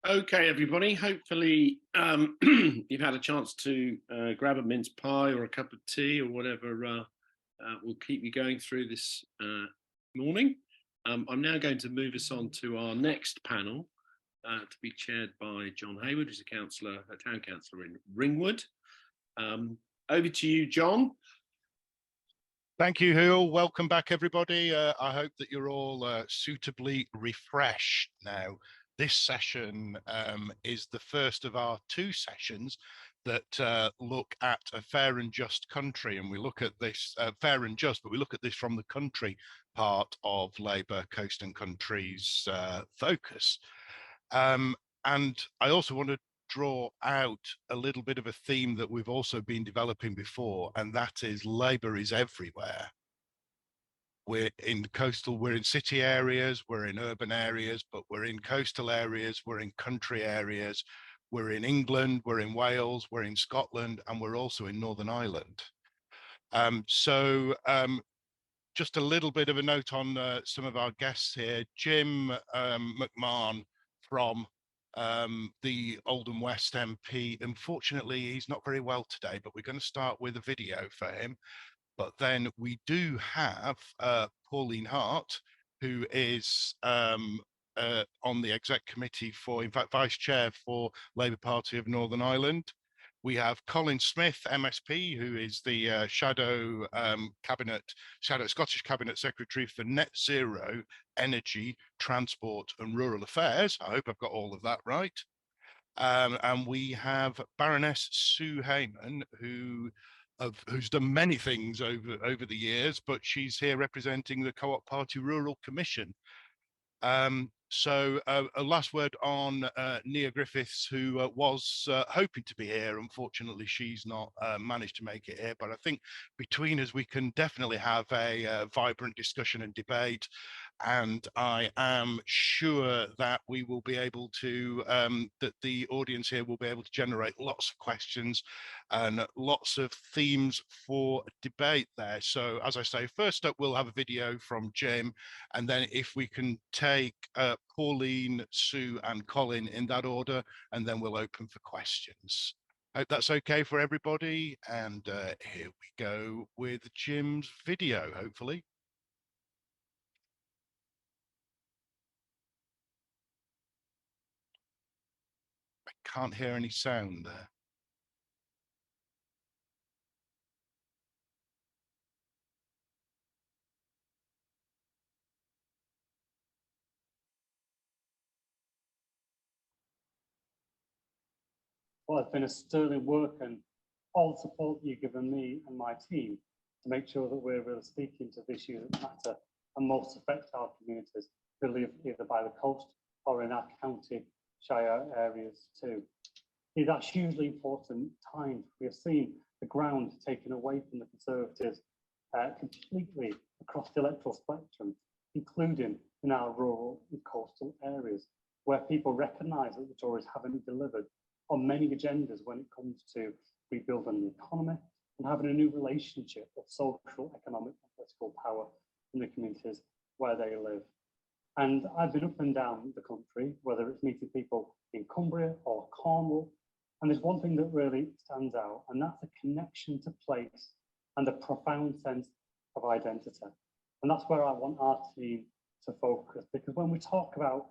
Okay, everybody. Hopefully, you've had a chance to grab a mince pie or a cup of tea or whatever will keep you going through this morning. I'm now going to move us on to our next panel, to be chaired by John Hayward, who's a town councillor in Ringwood. Over to you, John. Thank you, Hugh. Welcome back, everybody. I hope that you're all suitably refreshed now. This session is the first of our two sessions that look at a fair and just country, and we look at this fair and just, but we look at this from the country part of Labour Coast and Country's focus. And I also want to draw out a little bit of a theme that we've also been developing before, and that is Labour is everywhere. We're in city areas, we're in urban areas, but we're in coastal areas, we're in country areas, we're in England, we're in Wales, we're in Scotland, and we're also in Northern Ireland. Just a little bit of a note on some of our guests here. Jim McMahon from the Oldham West MP. Unfortunately, he's not very well today, but we're going to start with a video for him. But then we do have Pauline Hart, who is on the exec committee for, in fact, vice chair for Labour Party of Northern Ireland. We have Colin Smith, MSP, who is the shadow Scottish Cabinet Secretary for Net Zero, Energy, Transport and Rural Affairs. I hope I've got all of that right. And we have Baroness Sue Hayman, who's done many things over the years, but she's here representing the Co-op Party Rural Commission. So a last word on Nia Griffiths, who was hoping to be here. Unfortunately, she's not managed to make it here, but I think between us we can definitely have a vibrant discussion and debate. And I am sure that we will be able to, that the audience here will be able to generate lots of questions and lots of themes for debate there. So as I say, first up, we'll have a video from Jim, and then if we can take Pauline, Sue and Colin in that order, and then we'll open for questions. Hope that's okay for everybody. And here we go with Jim's video, hopefully. Can't hear any sound there. Well, it's been a sterling work and all the support you've given me and my team to make sure that we're really speaking to the issues that matter and most affect our communities who live either by the coast or in our county shire areas too. That's hugely important time. We have seen the ground taken away from the Conservatives completely across the electoral spectrum, including in our rural and coastal areas, where people recognise that the Tories haven't delivered on many agendas when it comes to rebuilding the economy and having a new relationship of social, economic and political power in the communities where they live. And I've been up and down the country, whether it's meeting people in Cumbria or Cornwall, and there's one thing that really stands out, and that's a connection to place and a profound sense of identity. And that's where I want our team to focus, because when we talk about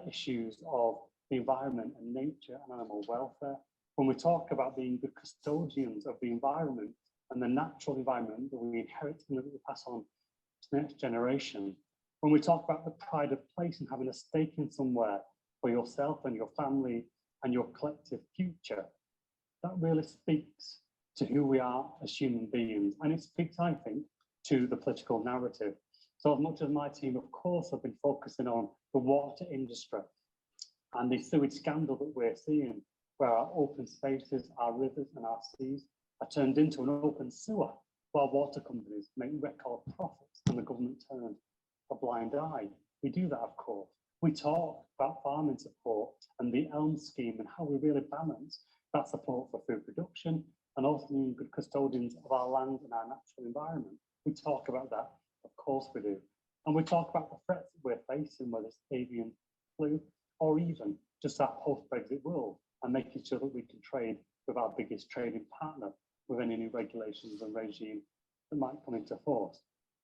issues of the environment and nature and animal welfare, when we talk about being good custodians of the environment and the natural environment that we inherit and that we pass on to the next generation, when we talk about the pride of place and having a stake in somewhere for yourself and your family and your collective future, that really speaks to who we are as human beings. And it speaks, I think, to the political narrative. So as much as my team, of course, have been focusing on the water industry and the sewage scandal that we're seeing, where our open spaces, our rivers and our seas are turned into an open sewer, while water companies make record profits and the government turns a blind eye. We do that, of course. We talk about farming support and the ELM scheme and how we really balance that support for food production and also being good custodians of our land and our natural environment. We talk about that, of course we do. And we talk about the threats that we're facing, whether it's avian flu or even just that post-Brexit world and making sure that we can trade with our biggest trading partner with any new regulations and regime that might come into force.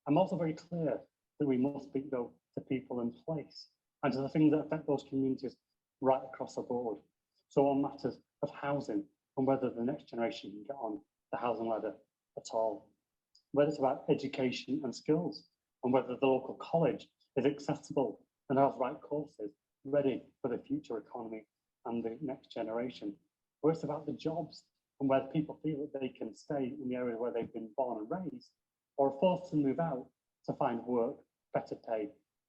I'm also very clear that we must speak though to people in place and to the things that affect those communities right across the board. So on matters of housing and whether the next generation can get on the housing ladder at all, whether it's about education and skills and whether the local college is accessible and has right courses ready for the future economy and the next generation, where it's about the jobs and whether people feel that they can stay in the area where they've been born and raised or are forced to move out to find work, better pay,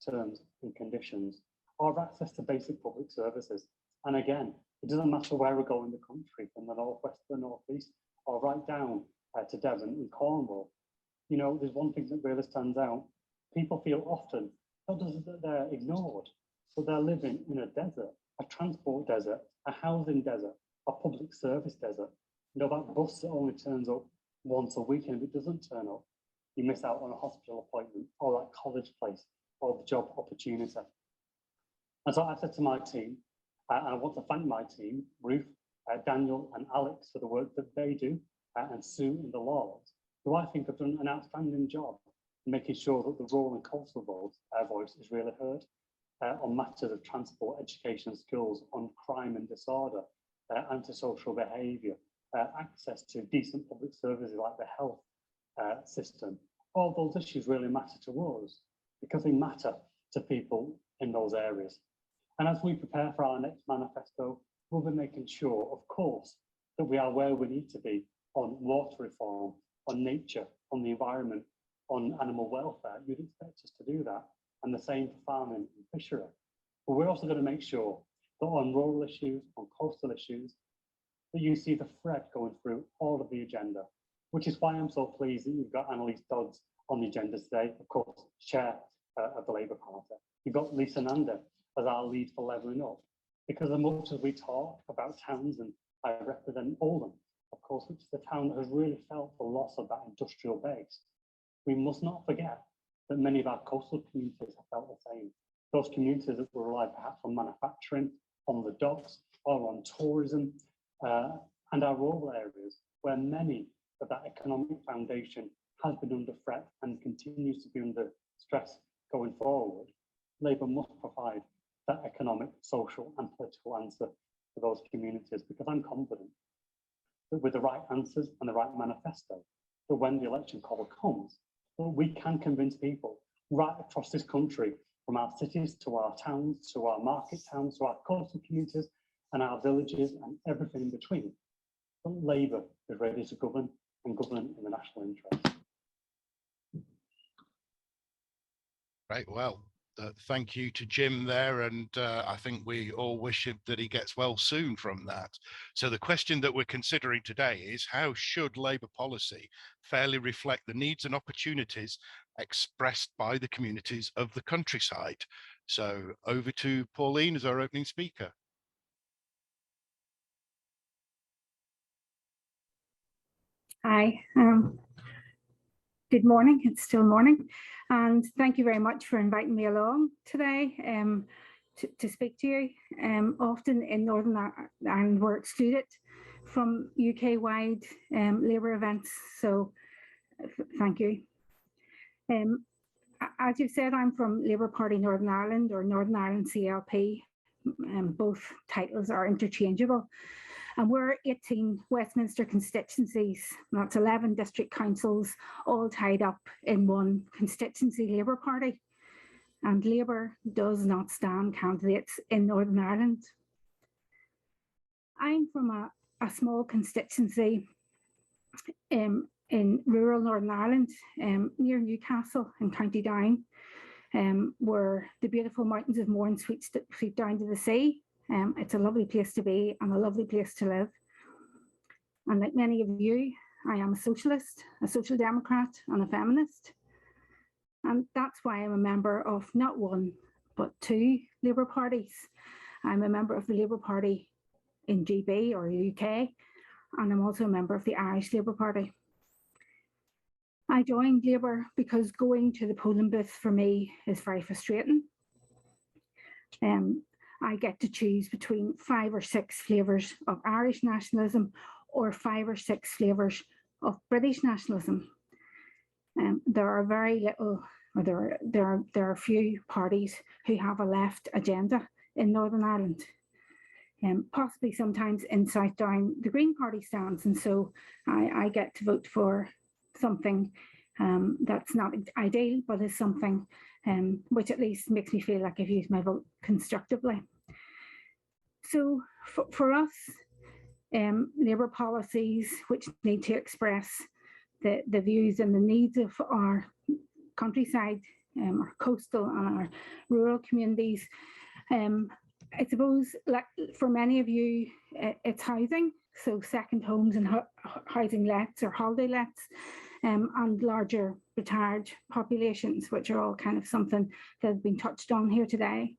terms and conditions, or have access to basic public services. And again, it doesn't matter where we go in the country, from the northwest to the northeast, or right down to Devon and Cornwall. You know, there's one thing that really stands out. People feel often not just that they're ignored, but they're living in a desert, a transport desert, a housing desert, a public service desert. You know, that bus that only turns up once a week, and if it doesn't turn up, you miss out on a hospital appointment or that college place or the job opportunity. And so I said to my team, and I want to thank my team, Ruth, Daniel and Alex, for the work that they do, and Sue and the Lords, who I think have done an outstanding job in making sure that the rural and coastal voice is really heard on matters of transport, education, skills, on crime and disorder, antisocial behaviour, access to decent public services like the health system. All those issues really matter to us because they matter to people in those areas. And as we prepare for our next manifesto, we'll be making sure, of course, that we are where we need to be on water reform, on nature, on the environment, on animal welfare. You'd expect us to do that, and the same for farming and fishery. But we're also going to make sure that on rural issues, on coastal issues, that you see the thread going through all of the agenda, which is why I'm so pleased that you've got Annalise Dodds on the agenda today, of course, chair of the Labour Party. You've got Lisa Nanda as our lead for Levelling Up, because as much as we talk about towns, and I represent Oldham, of course, which is the town that has really felt the loss of that industrial base, we must not forget that many of our coastal communities have felt the same. Those communities that rely perhaps on manufacturing, on the docks, or on tourism, and our rural areas, where many of that economic foundation has been under threat and continues to be under stress going forward. Labour must provide that economic, social and political answer for those communities, because I'm confident that with the right answers and the right manifesto, that when the election call comes, we can convince people right across this country, from our cities to our towns, to our market towns, to our coastal communities and our villages and everything in between, that Labour is ready to govern and govern in the national interest. Right, well, thank you to Jim there, and I think we all wish him that he gets well soon from that. So the question that we're considering today is, how should Labour policy fairly reflect the needs and opportunities expressed by the communities of the countryside? So over to Pauline as our opening speaker. Hi, good morning, it's still morning, and thank you very much for inviting me along today to speak to you. Often in Northern Ireland we're excluded from UK-wide Labour events, so thank you. As you said, I'm from Labour Party Northern Ireland, or Northern Ireland CLP. Both titles are interchangeable. And we're 18 Westminster constituencies, that's 11 district councils, all tied up in one constituency Labour Party. And Labour does not stand candidates in Northern Ireland. I'm from a small constituency in rural Northern Ireland, near Newcastle in County Down, where the beautiful mountains of Mourne sweep down to the sea. It's a lovely place to be and a lovely place to live. And like many of you, I am a socialist, a social democrat and a feminist. And that's why I'm a member of not one, but two Labour parties. I'm a member of the Labour Party in GB or UK, and I'm also a member of the Irish Labour Party. I joined Labour because going to the polling booth for me is very frustrating. I get to choose between 5 or 6 flavours of Irish nationalism or 5 or 6 flavours of British nationalism. There are very little, or there are few parties who have a left agenda in Northern Ireland. Possibly sometimes in South Down, the Green Party stands, and so I get to vote for something that's not ideal, but is something which at least makes me feel like I've used my vote constructively. So for us, Labour policies which need to express the views and the needs of our countryside, our coastal and our rural communities. I suppose, like for many of you, it's housing, so second homes and housing lets or holiday lets, and larger retired populations, which are all kind of something that has been touched on here today.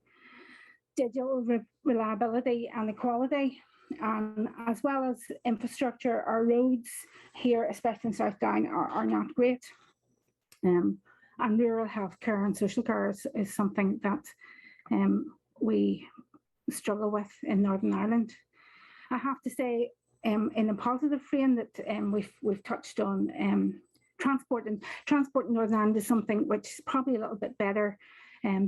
Digital reliability and equality, as well as infrastructure. Our roads here, especially in South Down, are not great. And rural healthcare and social care is something that we struggle with in Northern Ireland. I have to say, in a positive frame, that we've touched on transport, and transport in Northern Ireland is something which is probably a little bit better,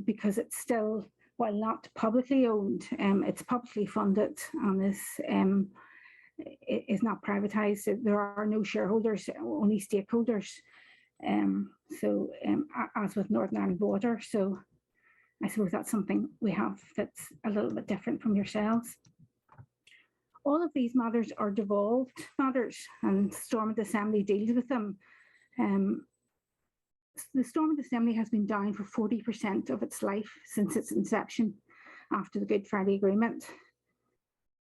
because it's still, while not publicly owned, it's publicly funded and is not privatised. There are no shareholders, only stakeholders. As with Northern Ireland Water, so I suppose that's something we have that's a little bit different from yourselves. All of these matters are devolved matters, and Stormont Assembly deals with them. The Stormont Assembly has been down for 40% of its life since its inception after the Good Friday Agreement.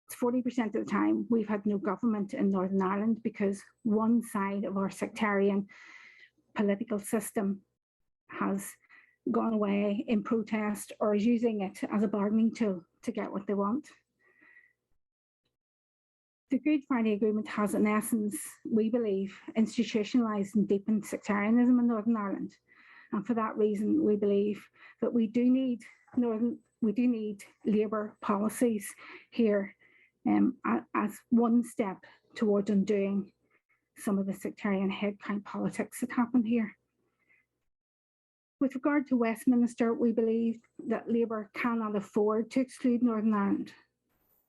It's 40% of the time we've had no government in Northern Ireland because one side of our sectarian political system has gone away in protest or is using it as a bargaining tool to get what they want. The Good Friday Agreement has, in essence, we believe, institutionalised and deepened sectarianism in Northern Ireland. And for that reason, we believe that we do need Labour policies here as one step towards undoing some of the sectarian headcount politics that happen here. With regard to Westminster, we believe that Labour cannot afford to exclude Northern Ireland.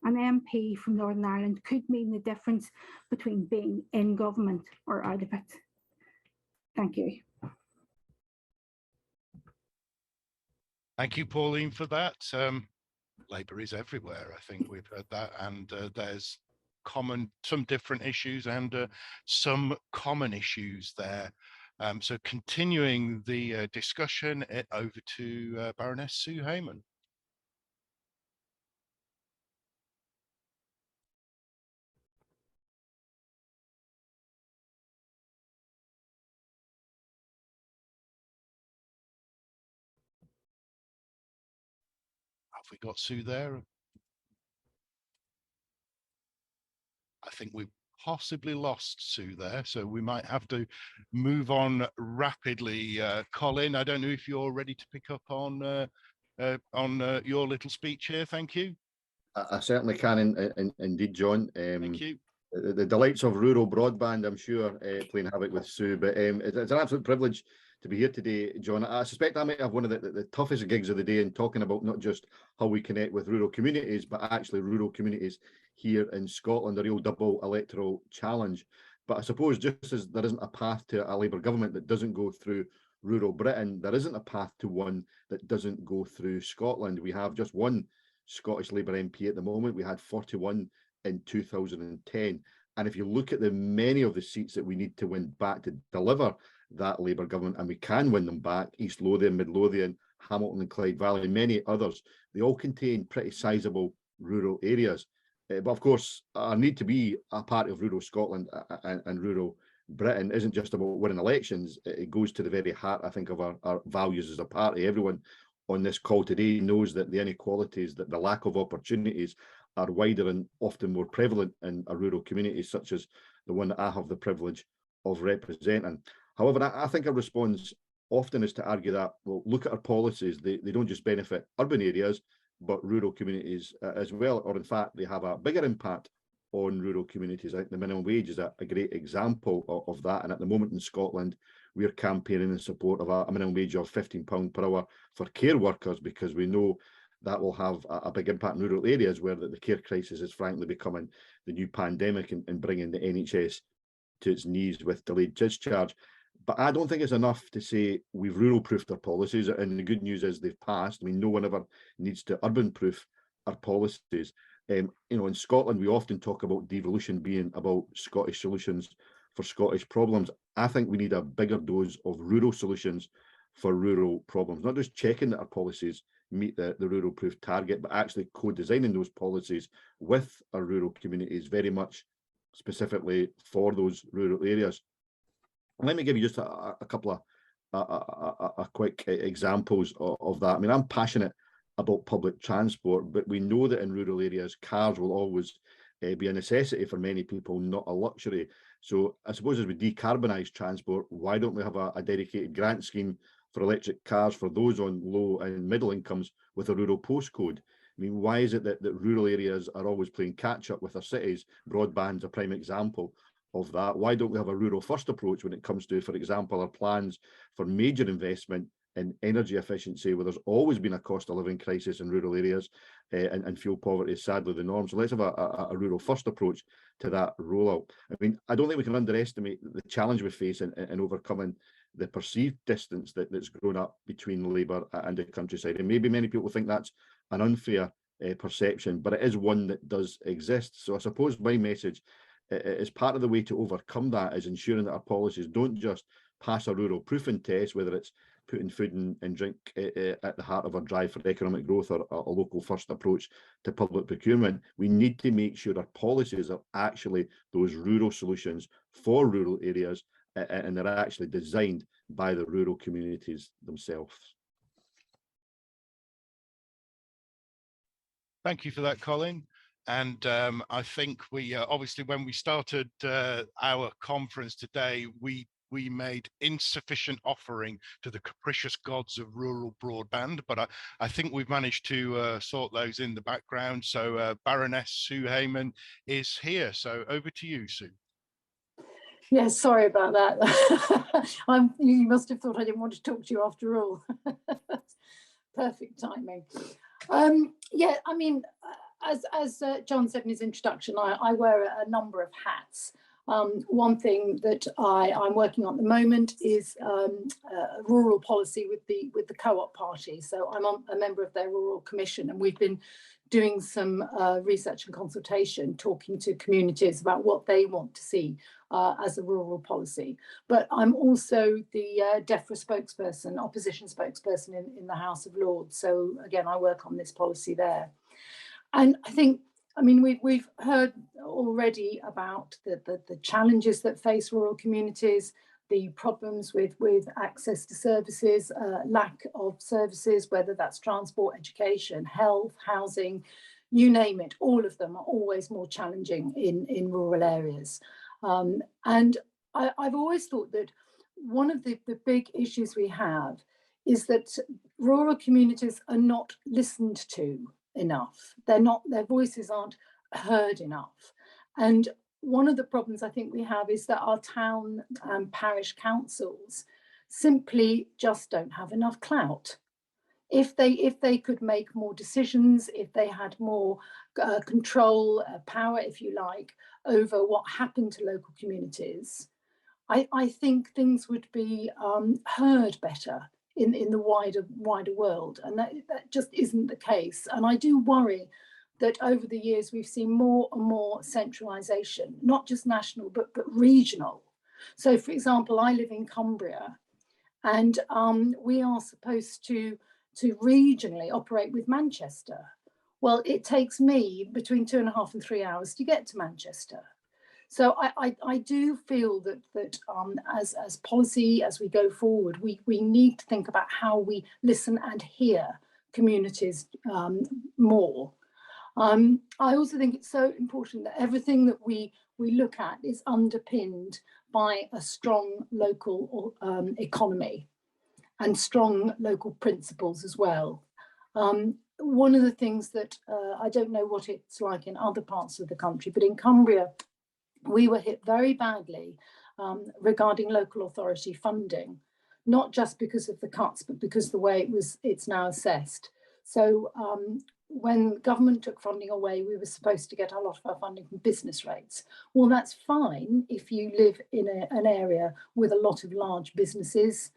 An MP from Northern Ireland could mean the difference between being in government or out of it. Thank you. Thank you, Pauline, for that. Labour is everywhere. I think we've heard that, and there's some different issues and some common issues there. So continuing the discussion, over to Baroness Sue Hayman. Have we got Sue there? I think we've possibly lost Sue there, so we might have to move on rapidly. Colin, I don't know if you're ready to pick up on your little speech here. Thank you. I certainly can, indeed, John. Thank you. The delights of rural broadband, I'm sure, playing havoc with Sue, but it's an absolute privilege to be here today, John. I suspect I might have one of the toughest gigs of the day in talking about not just how we connect with rural communities, but actually rural communities here in Scotland, a real double electoral challenge. But I suppose just as there isn't a path to a Labour government that doesn't go through rural Britain, there isn't a path to one that doesn't go through Scotland. We have just one Scottish Labour MP at the moment. We had 41 in 2010. And if you look at the many of the seats that we need to win back to deliver that Labour government, and we can win them back, East Lothian, Mid Lothian, Hamilton and Clyde Valley, many others, they all contain pretty sizable rural areas. But of course, our need to be a part of rural Scotland and rural Britain isn't just about winning elections. It goes to the very heart, I think, of our values as a party. Everyone on this call today knows that the inequalities, that the lack of opportunities are wider and often more prevalent in a rural communities such as the one that I have the privilege of representing. However, I think our response often is to argue that, well, look at our policies. They don't just benefit urban areas, but rural communities as well, or in fact, they have a bigger impact on rural communities. I think the minimum wage is a great example of that. And at the moment in Scotland, we're campaigning in support of a minimum wage of £15 per hour for care workers, because we know that will have a big impact in rural areas where the care crisis is frankly becoming the new pandemic and bringing the NHS to its knees with delayed discharge. But I don't think it's enough to say we've rural-proofed our policies, and the good news is they've passed. I mean, no one ever needs to urban-proof our policies. You know, in Scotland, we often talk about devolution being about Scottish solutions for Scottish problems. I think we need a bigger dose of rural solutions for rural problems, not just checking that our policies meet the rural proof target, but actually co-designing those policies with our rural communities, very much specifically for those rural areas. Let me give you just a couple of quick examples of that. I mean, I'm passionate about public transport, but we know that in rural areas, cars will always be a necessity for many people, not a luxury. So I suppose as we decarbonise transport, why don't we have a dedicated grant scheme for electric cars for those on low and middle incomes with a rural postcode? I mean, why is it that rural areas are always playing catch up with our cities? Broadband's a prime example of that. Why don't we have a rural first approach when it comes to, for example, our plans for major investment in energy efficiency, where there's always been a cost of living crisis in rural areas, and fuel poverty is sadly the norm. So let's have a rural first approach to that rollout. I mean, I don't think we can underestimate the challenge we face in overcoming the perceived distance that's grown up between Labour and the countryside. And maybe many people think that's an unfair perception, but it is one that does exist. So I suppose my message is part of the way to overcome that is ensuring that our policies don't just pass a rural proofing test, whether it's putting food and drink at the heart of our drive for economic growth or a local first approach to public procurement. We need to make sure our policies are actually those rural solutions for rural areas, and they're actually designed by the rural communities themselves. Thank you for that, Colin. And I think we obviously, when we started our conference today, we made insufficient offering to the capricious gods of rural broadband, but I think we've managed to sort those in the background. So Baroness Sue Heyman is here. So over to you, Sue. Yes, sorry about that. You must have thought I didn't want to talk to you after all. Perfect timing. Yeah, I mean, as John said in his introduction, I wear a number of hats. One thing that I'm working on at the moment is rural policy with the Co-op Party. So I'm a member of their Rural Commission, and we've been doing some research and consultation, talking to communities about what they want to see as a rural policy. But I'm also the DEFRA spokesperson, opposition spokesperson in the House of Lords. So again, I work on this policy there. And I think, I mean, we've heard already about the challenges that face rural communities, the problems with access to services, lack of services, whether that's transport, education, health, housing, you name it, all of them are always more challenging in rural areas. And I've always thought that one of the big issues we have is that rural communities are not listened to enough. Their voices aren't heard enough. And one of the problems I think we have is that our town and parish councils simply just don't have enough clout. If they could make more decisions, if they had more control, power, if you like, over what happened to local communities, I think things would be heard better in the wider world, and that just isn't the case. And I do worry that over the years we've seen more and more centralisation, not just national but regional. So, for example, I live in Cumbria, and we are supposed to regionally operate with Manchester. Well, it takes me between 2.5 and 3 hours to get to Manchester. So I do feel that as policy, as we go forward, we need to think about how we listen and hear communities more. I also think it's so important that everything that we look at is underpinned by a strong local economy and strong local principles as well. one of the things that I don't know what it's like in other parts of the country, but in Cumbria, we were hit very badly regarding local authority funding, not just because of the cuts, but because the way it's now assessed. So when government took funding away, we were supposed to get a lot of our funding from business rates. Well, that's fine if you live in an area with a lot of large businesses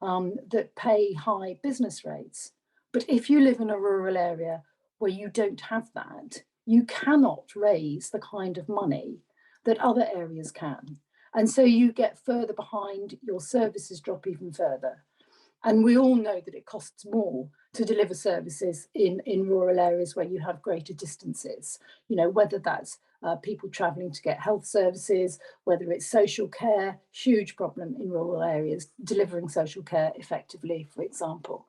that pay high business rates. But if you live in a rural area where you don't have that, you cannot raise the kind of money that other areas can. And so you get further behind, your services drop even further. And we all know that it costs more to deliver services in rural areas where you have greater distances, you know, whether that's people travelling to get health services, whether it's social care, huge problem in rural areas, delivering social care effectively, for example.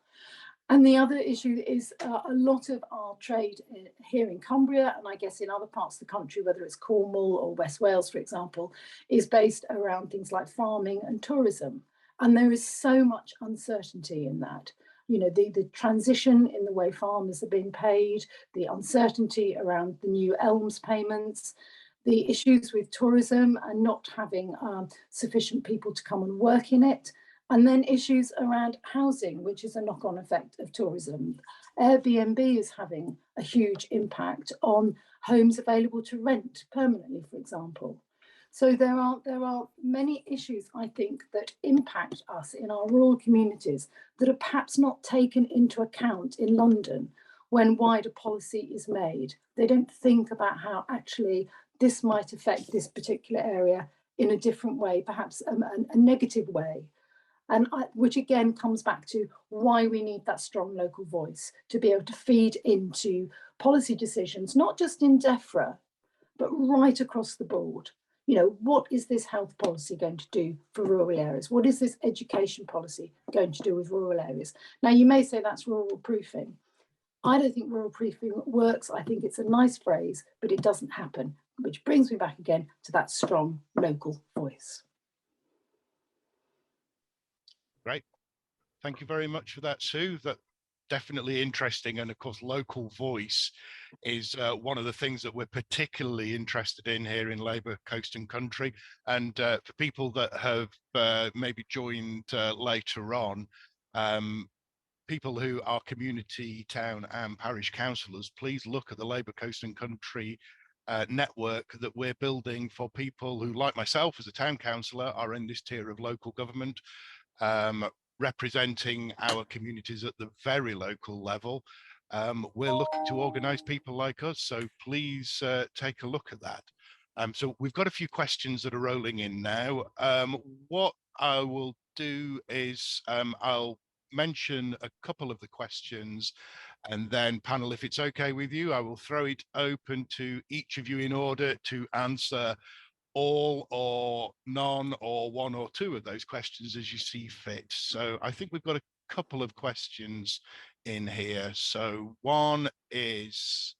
And the other issue is a lot of our trade here in Cumbria, and I guess in other parts of the country, whether it's Cornwall or West Wales, for example, is based around things like farming and tourism. And there is so much uncertainty in that. You know, the transition in the way farmers are being paid, the uncertainty around the new ELMS payments, the issues with tourism and not having sufficient people to come and work in it. And then issues around housing, which is a knock-on effect of tourism. Airbnb is having a huge impact on homes available to rent permanently, for example. So there are many issues, I think, that impact us in our rural communities that are perhaps not taken into account in London when wider policy is made. They don't think about how actually this might affect this particular area in a different way, perhaps a negative way. And which again comes back to why we need that strong local voice to be able to feed into policy decisions, not just in DEFRA, but right across the board. You know, what is this health policy going to do for rural areas? What is this education policy going to do with rural areas? Now, you may say that's rural proofing. I don't think rural proofing works. I think it's a nice phrase, but it doesn't happen, which brings me back again to that strong local voice. Great. Thank you very much for that, Sue. That definitely interesting. And of course, local voice is one of the things that we're particularly interested in here in Labour Coast and Country. And for people that have maybe joined later on, people who are community, town and parish councillors, please look at the Labour Coast and Country network that we're building for people who, like myself as a town councillor, are in this tier of local government, representing our communities at the very local level. We're looking to organise people like us, so please take a look at that. So we've got a few questions that are rolling in now. What I will do is I'll mention a couple of the questions, and then panel, if it's okay with you, I will throw it open to each of you in order to answer all or none or one or two of those questions as you see fit. So I think we've got a couple of questions in here. So one is,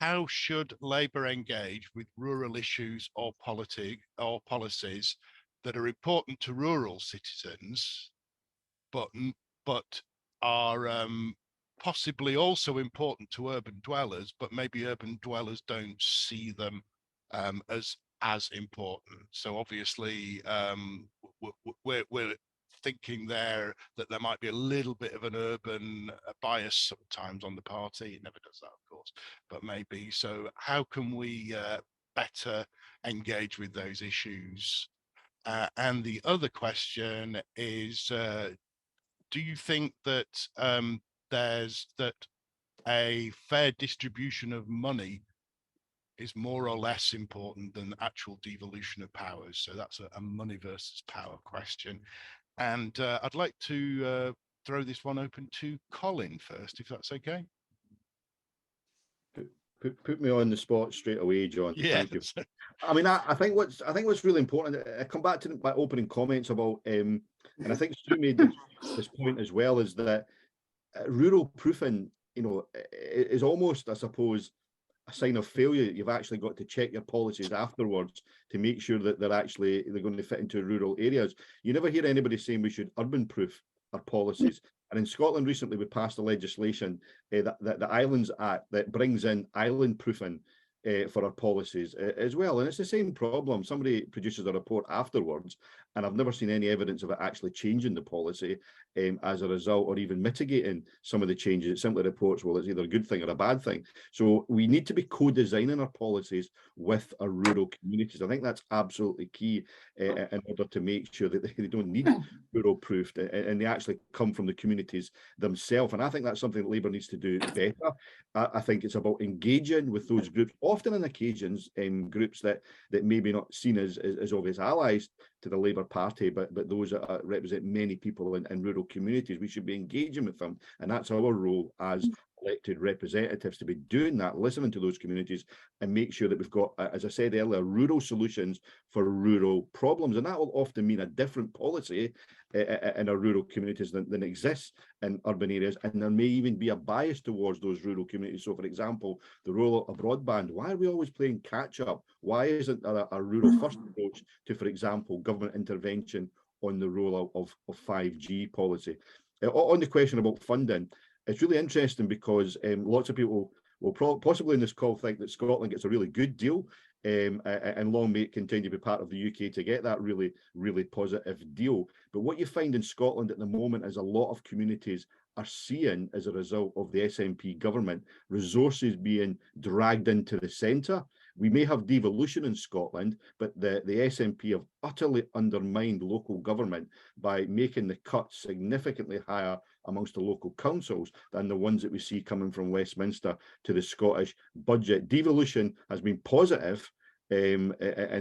how should Labour engage with rural issues or policies that are important to rural citizens, but are possibly also important to urban dwellers, but maybe urban dwellers don't see them as important? So obviously we're thinking there that there might be a little bit of an urban bias sometimes on the party. It never does that, of course, but maybe. So how can we better engage with those issues? And the other question is, do you think that there's a fair distribution of money is more or less important than actual devolution of powers? So that's a money versus power question. And I'd like to throw this one open to Colin first, if that's okay. Put me on the spot straight away, John. Yeah. Thank you. I mean, I think what's really important, I come back to my opening comments about, and I think Stu made this point as well, is that rural proofing, you know, is almost, I suppose, a sign of failure. You've actually got to check your policies afterwards to make sure that they're going to fit into rural areas. You never hear anybody saying we should urban proof our policies. And in Scotland recently, we passed a legislation, that the Islands Act, that brings in island proofing for our policies as well. And it's the same problem. Somebody produces a report afterwards, and I've never seen any evidence of it actually changing the policy as a result, or even mitigating some of the changes. It simply reports, well, it's either a good thing or a bad thing. So we need to be co-designing our policies with our rural communities. I think that's absolutely key in order to make sure that they don't need rural proofed, and they actually come from the communities themselves. And I think that's something that Labour needs to do better. I think it's about engaging with those groups, often on occasions groups that maybe not seen as obvious allies to the Labour Party, but those that represent many people in rural communities. We should be engaging with them, and that's our role as elected representatives, to be doing that, listening to those communities, and make sure that we've got, as I said earlier, rural solutions for rural problems. And that will often mean a different policy in our rural communities than exists in urban areas, and there may even be a bias towards those rural communities. So, for example, the role of broadband. Why are we always playing catch up? Why isn't there a rural first approach to, for example, government intervention on the role of 5G policy? On the question about funding, it's really interesting because lots of people will possibly in this call think that Scotland gets a really good deal, and long may it continue to be part of the UK to get that really, really positive deal. But what you find in Scotland at the moment is a lot of communities are seeing, as a result of the SNP government, resources being dragged into the centre. We may have devolution in Scotland, but the SNP have utterly undermined local government by making the cuts significantly higher amongst the local councils than the ones that we see coming from Westminster to the Scottish budget. Devolution has been positive in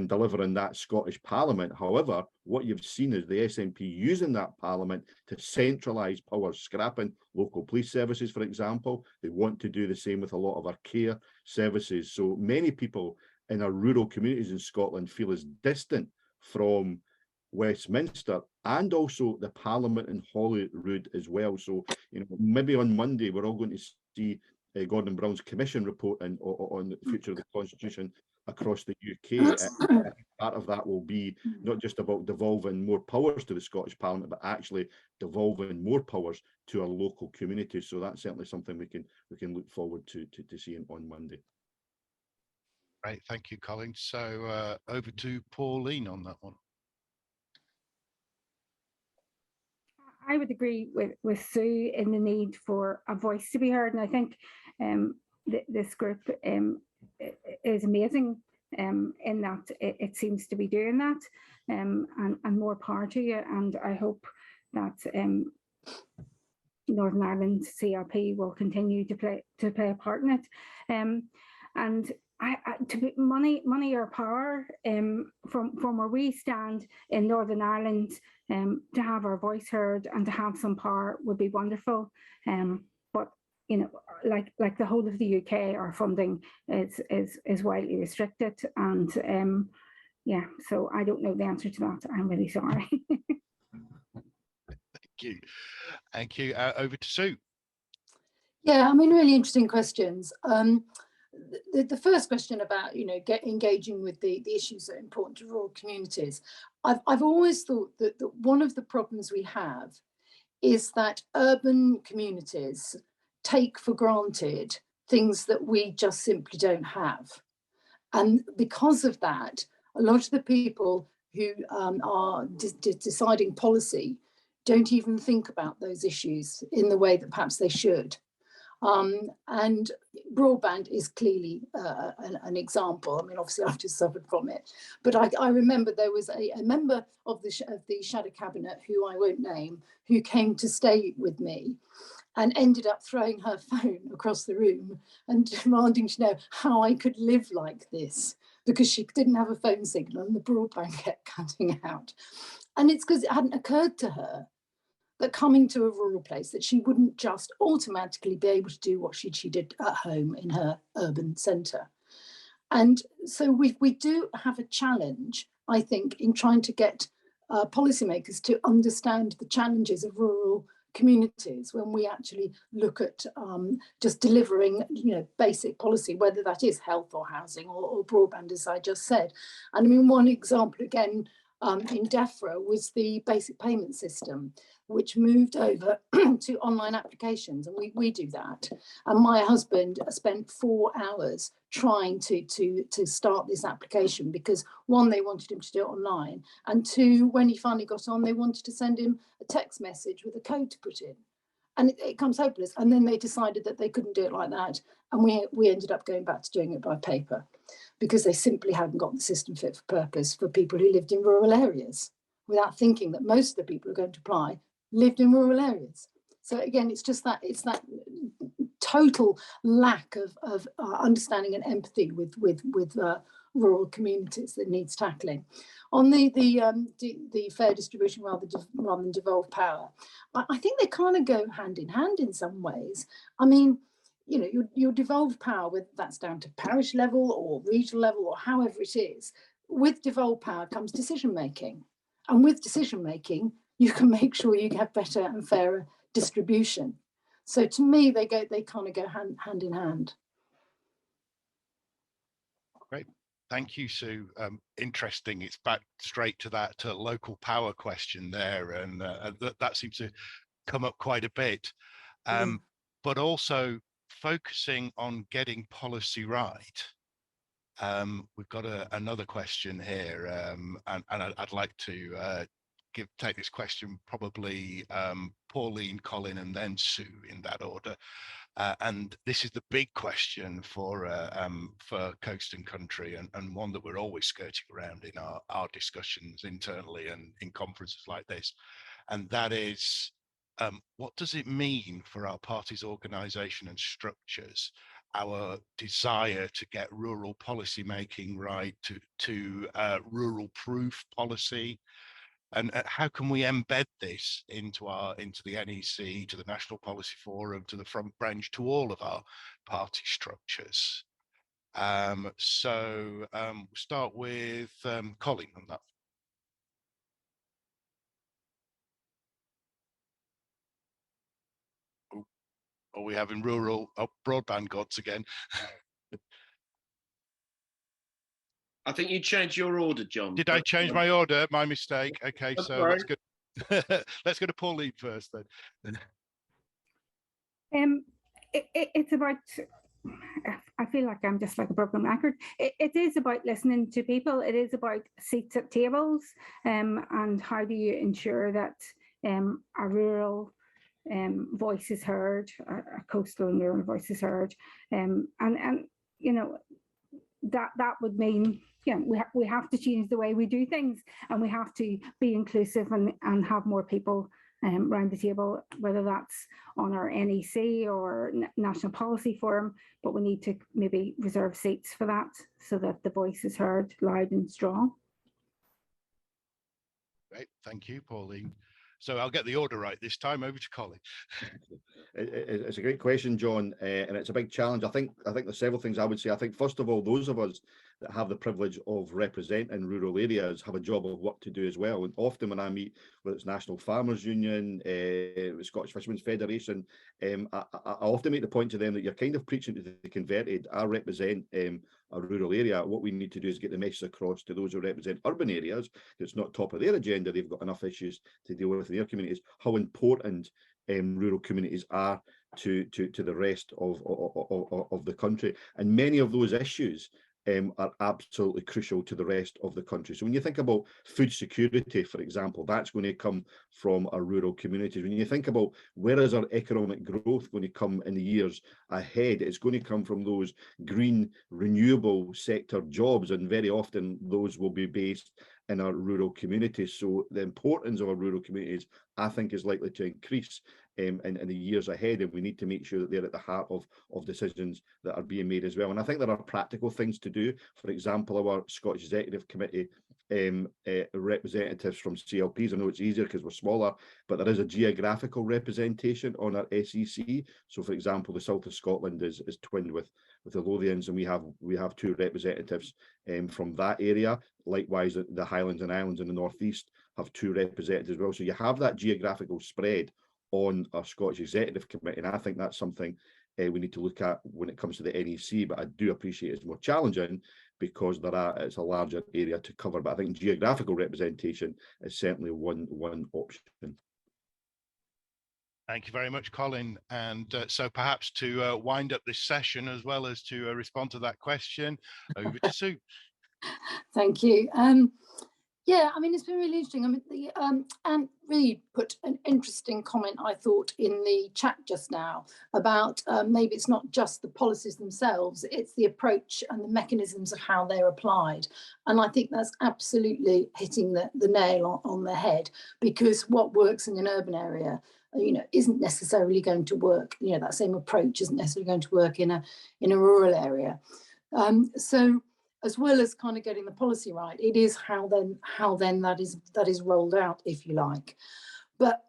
delivering that Scottish Parliament. However, what you've seen is the SNP using that Parliament to centralise power, scrapping local police services, for example. They want to do the same with a lot of our care services. So many people in our rural communities in Scotland feel as distant from Westminster and also the Parliament in Holyrood as well. So, maybe on Monday we're all going to see Gordon Brown's commission reporting on the future of the Constitution across the UK. Part of that will be not just about devolving more powers to the Scottish Parliament, but actually devolving more powers to our local communities. So that's certainly something we can look forward to seeing on Monday. Great, thank you, Colin. So over to Pauline on that one. I would agree with Sue in the need for a voice to be heard, and I think this group is amazing in that it seems to be doing that, and more power to you. And I hope that Northern Ireland CLP will continue to play a part in it. And to be money or power, from where we stand in Northern Ireland, to have our voice heard and to have some power would be wonderful. But like the whole of the UK, our funding is widely restricted, and yeah, so I don't know the answer to that. I'm really sorry. Thank you. Over to Sue. Yeah, I mean, really interesting questions. The first question about engaging with the issues that are important to rural communities. I've always thought that one of the problems we have is that urban communities take for granted things that we just simply don't have, and because of that, a lot of the people who are deciding policy don't even think about those issues in the way that perhaps they should. And broadband is clearly an example. I mean, obviously I've just suffered from it, but I remember there was a member of the Shadow Cabinet, who I won't name, who came to stay with me and ended up throwing her phone across the room and demanding to know how I could live like this, because she didn't have a phone signal and the broadband kept cutting out. And it's because it hadn't occurred to her that coming to a rural place, that she wouldn't just automatically be able to do what she did at home in her urban centre. And so we do have a challenge, I think, in trying to get policymakers to understand the challenges of rural communities when we actually look at just delivering basic policy, whether that is health or housing or broadband, as I just said. And I mean, one example again in DEFRA was the basic payment system. which moved over to online applications, and we do that. And my husband spent 4 hours trying to start this application because, one, they wanted him to do it online, and two, when he finally got on, they wanted to send him a text message with a code to put in. And it comes hopeless. And then they decided that they couldn't do it like that. And we ended up going back to doing it by paper because they simply hadn't got the system fit for purpose for people who lived in rural areas, without thinking that most of the people who are going to apply lived in rural areas. So again, it's that total lack of understanding and empathy with rural communities that needs tackling. On the fair distribution rather than devolved power, I think they kind of go hand in hand in some ways. I mean, you know, your devolved power, whether that's down to parish level or regional level or however it is, with devolved power comes decision making, and with decision making, you can make sure you have better and fairer distribution. So to me, they kind of go hand in hand. Great. Thank you, Sue. Interesting. It's back straight to that local power question there, and that seems to come up quite a bit. But also focusing on getting policy right. We've got another question here, and I'd like to take this question, probably Pauline, Colin, and then Sue in that order. And this is the big question for Coast&Country, and one that we're always skirting around in our discussions internally and in conferences like this. And that is, what does it mean for our party's organisation and structures, our desire to get rural policy making right, to rural proof policy, and how can we embed this into the NEC, to the National Policy Forum, to the Front Bench, to all of our party structures? So we'll start with Colin on that. Are we having rural broadband gods again? I think you changed your order, John. Did I change my order? My mistake. Okay, That's so right. let's go to Pauline first then. It's about, I feel like I'm just like a broken record. It is about listening to people. It is about seats at tables, and how do you ensure that a rural voice is heard, a coastal and rural voice is heard, and you know, that would mean, yeah, we have to change the way we do things, and we have to be inclusive and have more people around the table, whether that's on our NEC or National Policy Forum, but we need to maybe reserve seats for that so that the voice is heard loud and strong. Great, thank you, Pauline. So I'll get the order right this time. Over to Colin. It's a great question, John, and it's a big challenge. I think there's several things I would say. I think, first of all, those of us that have the privilege of representing rural areas have a job of work to do as well. And often when I meet, whether it's National Farmers Union, Scottish Fishermen's Federation, I often make the point to them that you're kind of preaching to the converted. I represent a rural area. What we need to do is get the message across to those who represent urban areas. It's not top of their agenda. They've got enough issues to deal with in their communities. How important rural communities are to the rest of the country, and many of those issues are absolutely crucial to the rest of the country. So when you think about food security, for example, that's going to come from our rural communities. When you think about where is our economic growth going to come in the years ahead, it's going to come from those green, renewable sector jobs, and very often those will be based in our rural communities. So the importance of our rural communities, I think, is likely to increase in the years ahead, and we need to make sure that they're at the heart of decisions that are being made as well. And I think there are practical things to do. For example, our Scottish Executive Committee representatives from CLPs, I know it's easier because we're smaller, but there is a geographical representation on our SEC. So for example, the south of Scotland is twinned with the Lothians, and we have 2 representatives from that area. Likewise, the Highlands and Islands in the northeast have 2 representatives as well. So you have that geographical spread on our Scottish Executive Committee, and I think that's something we need to look at when it comes to the NEC. But I do appreciate it's more challenging because it's a larger area to cover. But I think geographical representation is certainly one option. Thank you very much, Colin. And so perhaps to wind up this session, as well as to respond to that question, over to Sue. Thank you. Yeah, I mean, it's been really interesting. I mean, and really put an interesting comment, I thought, in the chat just now about maybe it's not just the policies themselves, it's the approach and the mechanisms of how they're applied. And I think that's absolutely hitting the nail on the head, because what works in an urban area, you know, isn't necessarily going to work. You know, that same approach isn't necessarily going to work in a rural area. So, as well as kind of getting the policy right, it is how then that is rolled out, if you like. But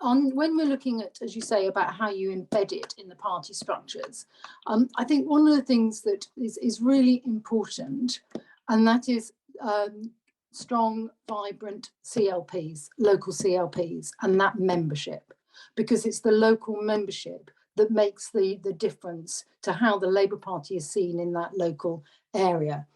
when we're looking at, as you say, about how you embed it in the party structures, I think one of the things that is really important, and that is strong, vibrant CLPs, local CLPs, and that membership, because it's the local membership that makes the difference to how the Labour Party is seen in that local area.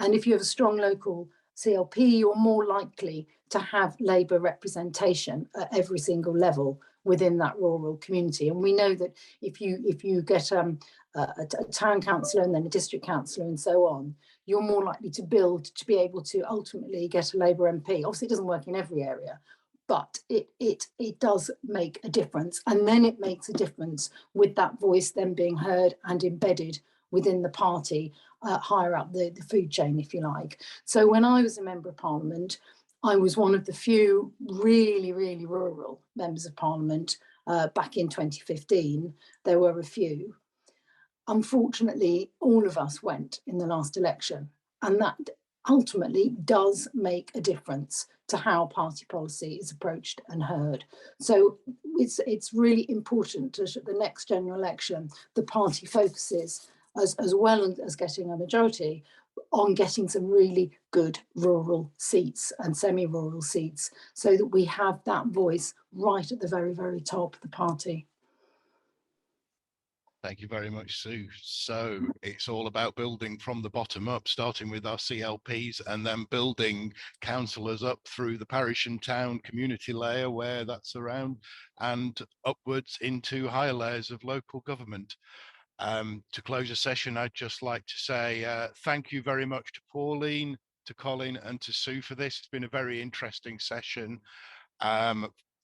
And if you have a strong local CLP, you're more likely to have Labour representation at every single level within that rural community. And we know that if you get a town councillor and then a district councillor and so on, you're more likely to be able to ultimately get a Labour MP. Obviously, it doesn't work in every area, but it does make a difference. And then it makes a difference with that voice then being heard and embedded within the party, higher up the food chain, if you like. So when I was a Member of Parliament, I was one of the few really, really rural Members of Parliament back in 2015. There were a few. Unfortunately, all of us went in the last election, and that ultimately does make a difference to how party policy is approached and heard. So it's really important that at the next general election, the party focuses, as well as getting a majority, on getting some really good rural seats and semi-rural seats, so that we have that voice right at the very, very top of the party. Thank you very much, Sue. So it's all about building from the bottom up, starting with our CLPs and then building councillors up through the parish and town community layer where that's around, and upwards into higher layers of local government. To close a session, I'd just like to say thank you very much to Pauline, to Colin and to Sue for this. It's been a very interesting session.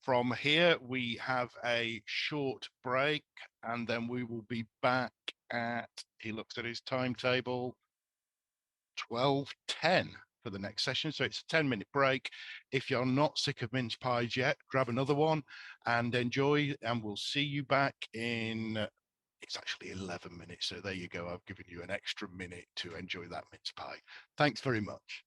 From here, we have a short break, and then we will be back at, he looks at his timetable, 12:10 for the next session. So it's a 10-minute break. If you're not sick of mince pies yet, grab another one and enjoy, and we'll see you back in, it's actually 11 minutes. So there you go. I've given you an extra minute to enjoy that mince pie. Thanks very much.